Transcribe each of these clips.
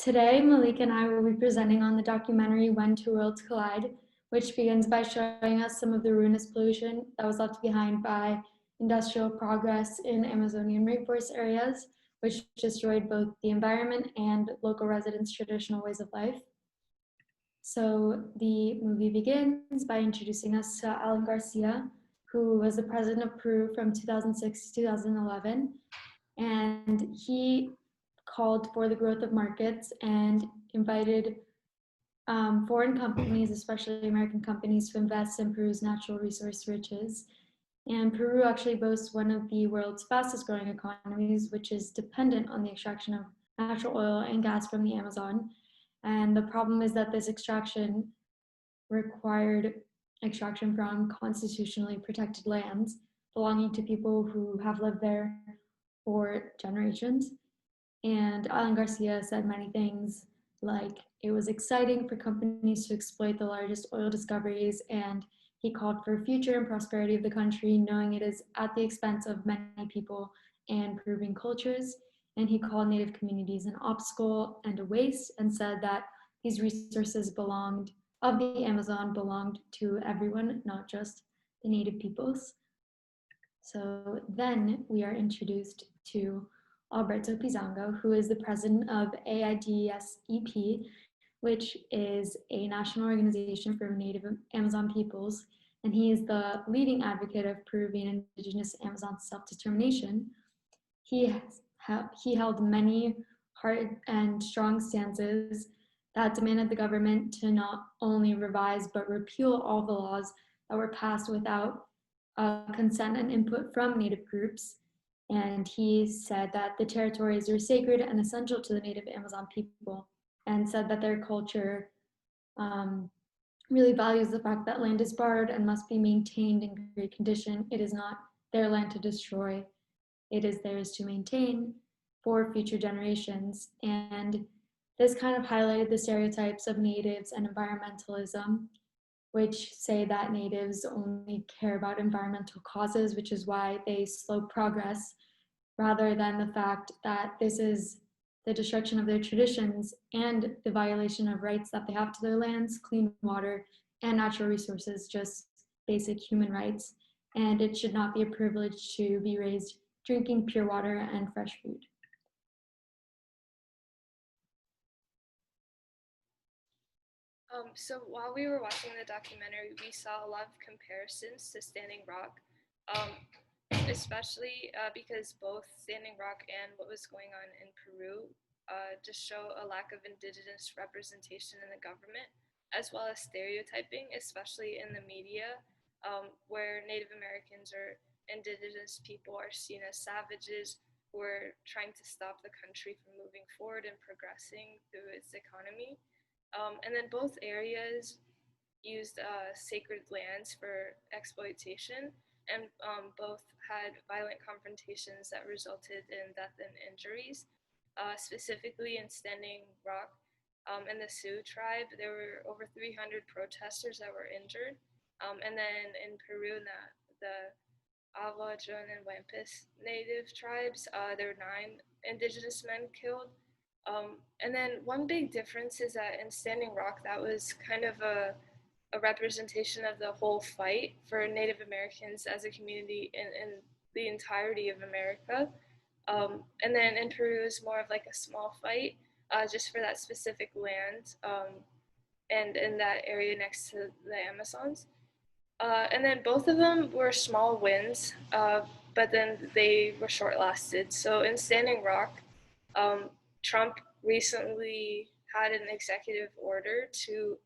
Today, Malik and I will be presenting on the documentary When Two Worlds Collide, which begins by showing us some of the ruinous pollution that was left behind by industrial progress in Amazonian rainforest areas, which destroyed both the environment and local residents' traditional ways of life. So the movie begins by introducing us to Alan Garcia, who was the president of Peru from 2006 to 2011. And he called for the growth of markets and invited foreign companies, especially American companies, to invest in Peru's natural resource riches. And Peru actually boasts one of the world's fastest growing economies, which is dependent on the extraction of natural oil and gas from the Amazon. And the problem is that this extraction required extraction from constitutionally protected lands belonging to people who have lived there for generations. And Alan Garcia said many things like it was exciting for companies to exploit the largest oil discoveries, and he called for future and prosperity of the country, knowing it is at the expense of many people and Peruvian cultures. And he called Native communities an obstacle and a waste, and said that these resources of the Amazon belonged to everyone, not just the Native peoples. So then we are introduced to Alberto Pizango, who is the president of AIDSEP, which is a national organization for Native Amazon peoples, and he is the leading advocate of Peruvian indigenous Amazon self-determination. He held many hard and strong stances that demanded the government to not only revise but repeal all the laws that were passed without consent and input from Native groups. And he said that the territories are sacred and essential to the Native Amazon people, and said that their culture really values the fact that land is borrowed and must be maintained in great condition. It is not their land to destroy, it is theirs to maintain for future generations. And this kind of highlighted the stereotypes of natives and environmentalism, which say that natives only care about environmental causes, which is why they slow progress, rather than the fact that this is the destruction of their traditions and the violation of rights that they have to their lands, clean water, and natural resources, just basic human rights. And it should not be a privilege to be raised drinking pure water and fresh food. So while we were watching the documentary, we saw a lot of comparisons to Standing Rock, especially because both Standing Rock and what was going on in Peru just show a lack of indigenous representation in the government, as well as stereotyping, especially in the media, where Native Americans or indigenous people are seen as savages who are trying to stop the country from moving forward and progressing through its economy. And then both areas used sacred lands for exploitation, and both had violent confrontations that resulted in death and injuries. Specifically in Standing Rock and the Sioux tribe, there were over 300 protesters that were injured. And then in Peru, the Awajon and Wampus native tribes, there were 9 indigenous men killed. And then one big difference is that in Standing Rock, that was kind of a representation of the whole fight for Native Americans as a community in the entirety of America. And then in Peru is more of like a small fight just for that specific land and in that area next to the Amazons. And then both of them were small wins, but then they were short lasted. So in Standing Rock, Trump recently had an executive order to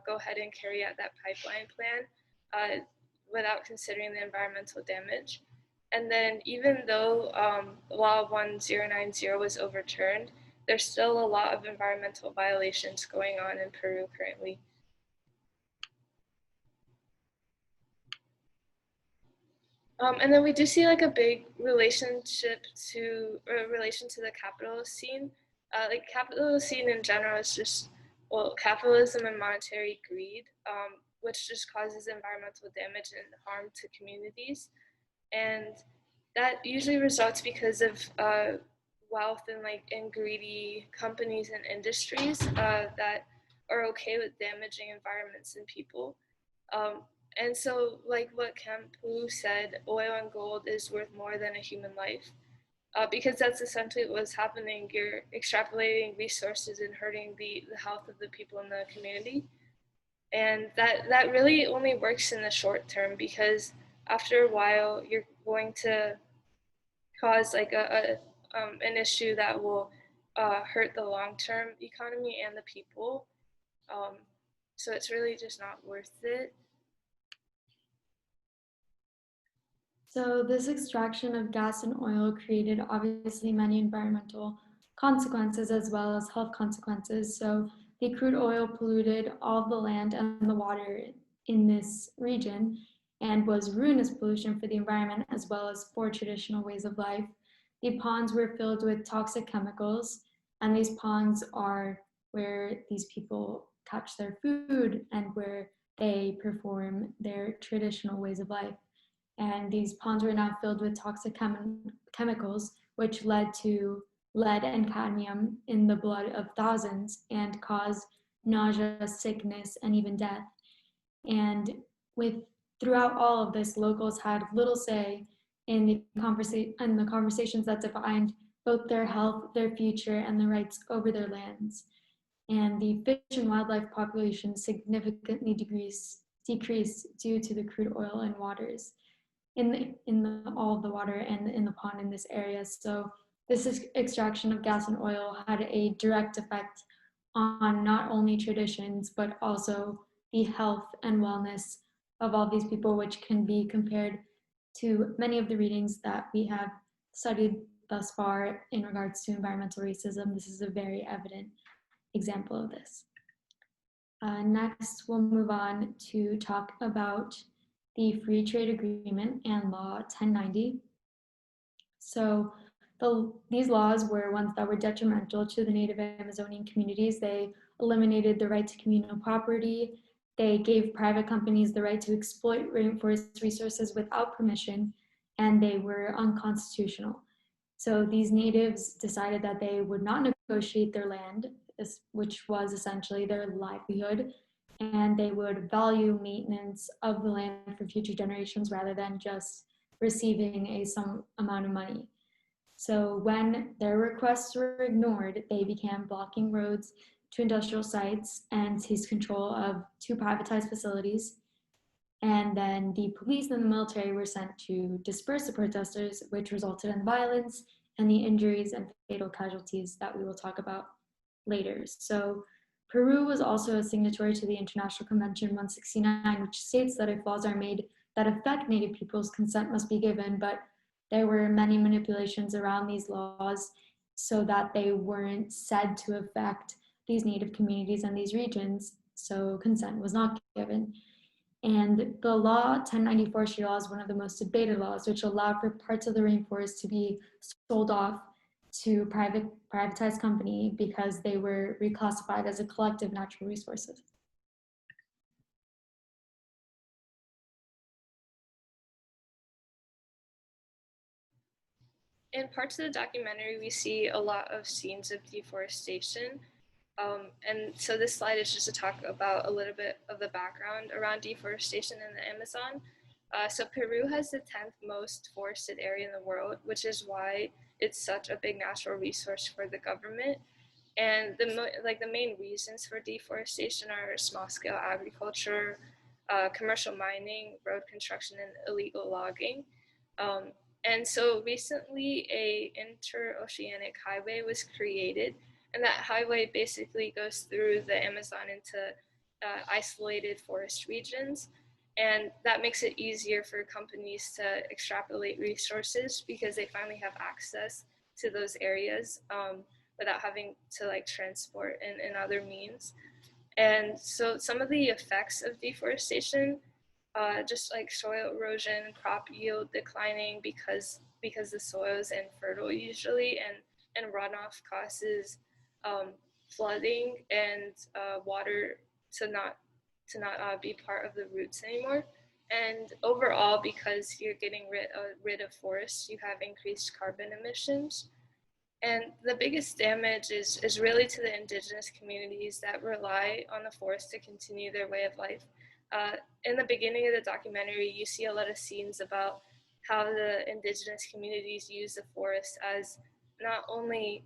go ahead and carry out that pipeline plan without considering the environmental damage. And then even though Law 1090 was overturned, there's still a lot of environmental violations going on in Peru currently. And then we do see like a big relation to the capitalist scene. Like capitalist scene in general is just, well, capitalism and monetary greed, which just causes environmental damage and harm to communities. And that usually results because of wealth and greedy companies and industries that are okay with damaging environments and people. Um, and so, like what Campu said, oil and gold is worth more than a human life. Because that's essentially what's happening. You're extrapolating resources and hurting the health of the people in the community. And that really only works in the short term because after a while, you're going to cause like an issue that will hurt the long term economy and the people. Um, so it's really just not worth it. So this extraction of gas and oil created obviously many environmental consequences as well as health consequences. So the crude oil polluted all of the land and the water in this region and was ruinous pollution for the environment as well as for traditional ways of life. The ponds were filled with toxic chemicals, and these ponds are where these people catch their food and where they perform their traditional ways of life. And these ponds were now filled with toxic chemicals, which led to lead and cadmium in the blood of thousands and caused nausea, sickness, and even death. And with throughout all of this, locals had little say in the conversations that defined both their health, their future, and the rights over their lands. And the fish and wildlife population significantly decreased due to the crude oil and waters all of the water and in the pond in this area. So this extraction of gas and oil had a direct effect on not only traditions but also the health and wellness of all these people, which can be compared to many of the readings that we have studied thus far in regards to environmental racism. This is a very evident example of this. Next, we'll move on to talk about the Free Trade Agreement and Law 1090. So these laws were ones that were detrimental to the native Amazonian communities. They eliminated the right to communal property. They gave private companies the right to exploit rainforest resources without permission, and they were unconstitutional. So these natives decided that they would not negotiate their land, which was essentially their livelihood, and they would value maintenance of the land for future generations rather than just receiving some amount of money. So when their requests were ignored, they began blocking roads to industrial sites and seized control of 2 privatized facilities. And then the police and the military were sent to disperse the protesters, which resulted in violence and the injuries and fatal casualties that we will talk about later. So Peru was also a signatory to the International Convention 169, which states that if laws are made that affect Native peoples, consent must be given, but there were many manipulations around these laws so that they weren't said to affect these Native communities and these regions, so consent was not given. And the law 1090 forestry law is one of the most debated laws, which allowed for parts of the rainforest to be sold off to privatized company because they were reclassified as a collective natural resources. In parts of the documentary, we see a lot of scenes of deforestation. And so this slide is just to talk about a little bit of the background around deforestation in the Amazon. So Peru has the 10th most forested area in the world, which is why it's such a big natural resource for the government. And the main reasons for deforestation are small-scale agriculture, commercial mining, road construction, and illegal logging. Um, and so recently, a interoceanic highway was created, and that highway basically goes through the Amazon into isolated forest regions. And that makes it easier for companies to extrapolate resources because they finally have access to those areas without having to like transport and other means. And so some of the effects of deforestation, just like soil erosion, crop yield declining because the soil is infertile usually, and runoff causes flooding and water to not be part of the roots anymore. And overall, because you're getting rid of forests, you have increased carbon emissions. And the biggest damage is really to the indigenous communities that rely on the forest to continue their way of life. Uh, in the beginning of the documentary, you see a lot of scenes about how the indigenous communities use the forest as not only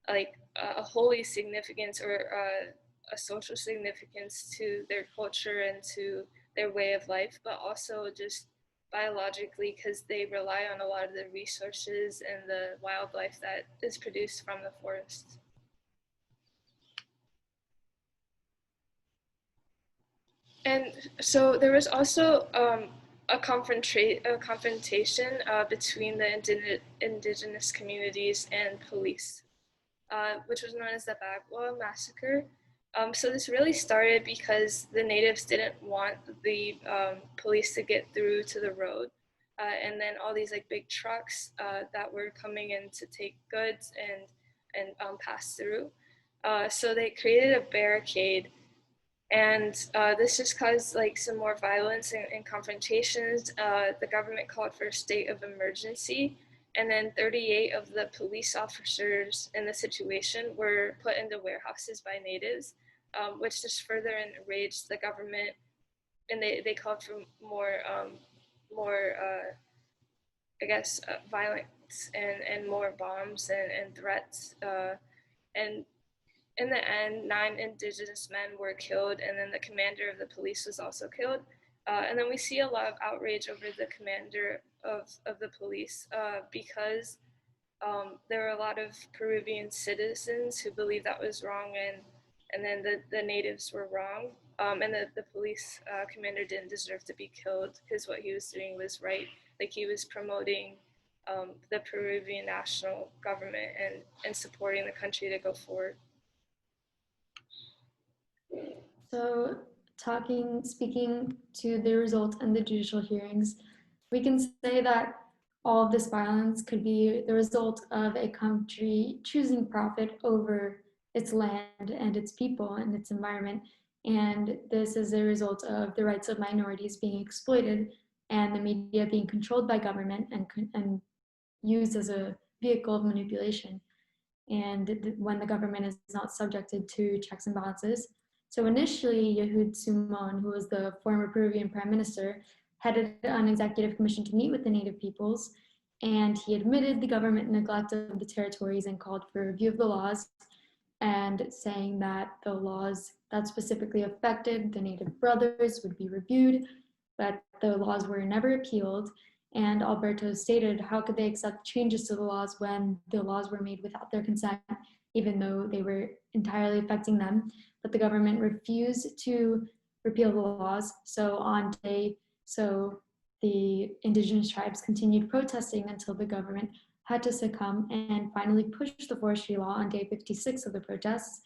like a holy significance or a social significance to their culture and to their way of life, but also just biologically because they rely on a lot of the resources and the wildlife that is produced from the forest. And so there was also a confrontation between the indigenous communities and police, which was known as the Bagua Massacre. So this really started because the natives didn't want the police to get through to the road. And then all these like big trucks that were coming in to take goods and pass through. So they created a barricade, and this just caused like some more violence and confrontations. The government called for a state of emergency, and then 38 of the police officers in the situation were put into warehouses by natives, which just further enraged the government, and they called for more I guess violence and more bombs and threats. And in the end, 9 indigenous men were killed, and then the commander of the police was also killed. And then we see a lot of outrage over the commander of the police because there were a lot of Peruvian citizens who believed that was wrong, and then the natives were wrong. And the police commander didn't deserve to be killed because what he was doing was right. Like he was promoting the Peruvian national government and supporting the country to go forward. So, speaking to the results and the judicial hearings, we can say that all of this violence could be the result of a country choosing profit over its land and its people and its environment. And this is a result of the rights of minorities being exploited and the media being controlled by government and used as a vehicle of manipulation. And when the government is not subjected to checks and balances. So initially, Yehud Sumon, who was the former Peruvian prime minister, headed an executive commission to meet with the native peoples, and he admitted the government neglect of the territories and called for a review of the laws, and saying that the laws that specifically affected the native brothers would be reviewed, but the laws were never appealed. And Alberto stated, how could they accept changes to the laws when the laws were made without their consent, even though they were entirely affecting them? But the government refused to repeal the laws. So the indigenous tribes continued protesting until the government had to succumb and finally pushed the forestry law on day 56 of the protests.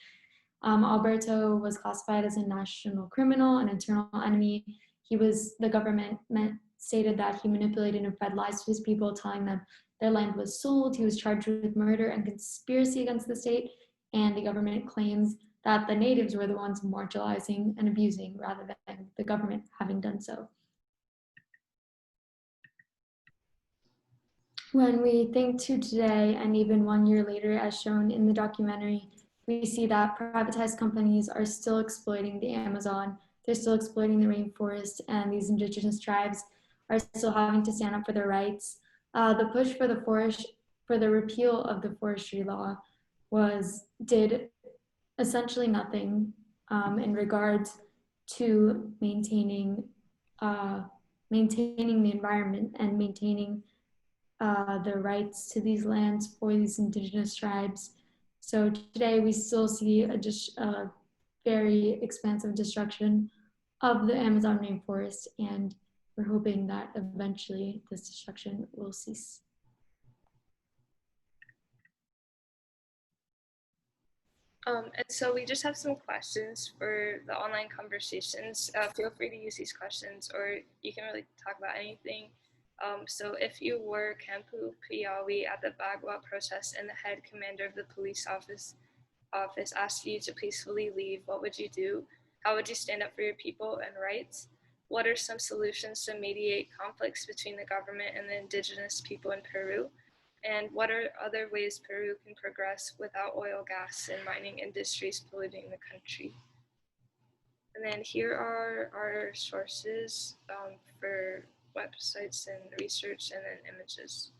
Alberto was classified as a national criminal, an internal enemy. The government stated that he manipulated and fed lies to his people, telling them their land was sold. He was charged with murder and conspiracy against the state, and the government claims that the natives were the ones marginalizing and abusing rather than the government having done so. When we think to today, and even 1 year later, as shown in the documentary, we see that privatized companies are still exploiting the Amazon, they're still exploiting the rainforest, and these indigenous tribes are still having to stand up for their rights. The push for the repeal of the forestry law did essentially nothing in regards to maintaining the environment and maintaining the rights to these lands for these indigenous tribes. So today we still see a very expansive destruction of the Amazon rainforest, and we're hoping that eventually this destruction will cease. And so we just have some questions for the online conversations. Feel free to use these questions, or you can really talk about anything. So if you were Kampu Piawi at the Bagua protest and the head commander of the police office asked you to peacefully leave, what would you do? How would you stand up for your people and rights? What are some solutions to mediate conflicts between the government and the indigenous people in Peru? And what are other ways Peru can progress without oil, gas, and mining industries polluting the country? And then here are our sources for websites and research, and then images.